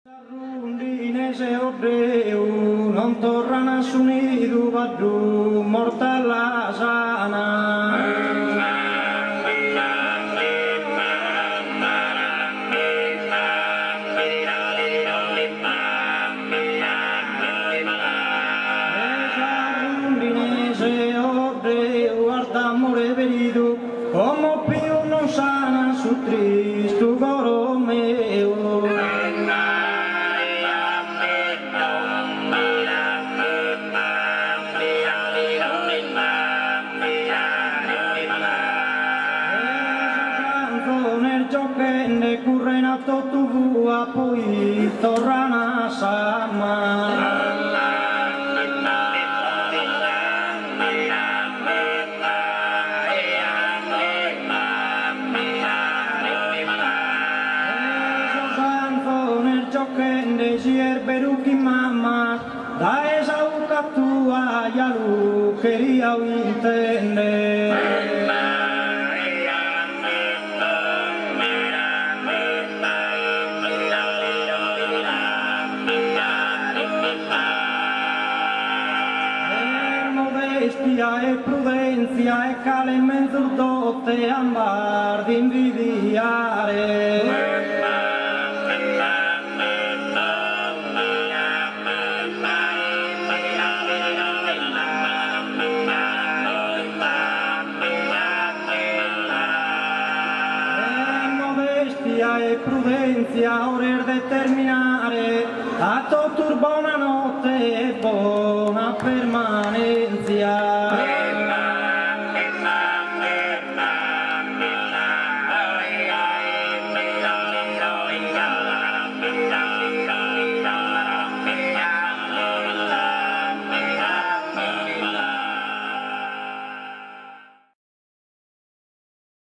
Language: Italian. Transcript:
Rundinese odeu, non tornano su nido vadu, morta la sana. Rundinese odeu, guarda amore venido, come più non sana su tristo coro meu. Giocende currenato tu vua poi tornana sama. Nel giocende si erberuki mamma da esauca tua yalu queria intende. Modestia e prudenza e cale in mezzo dotte ambar di invidiare. Modestia e prudenza orer determinare a tutto buona notte e buona permanere.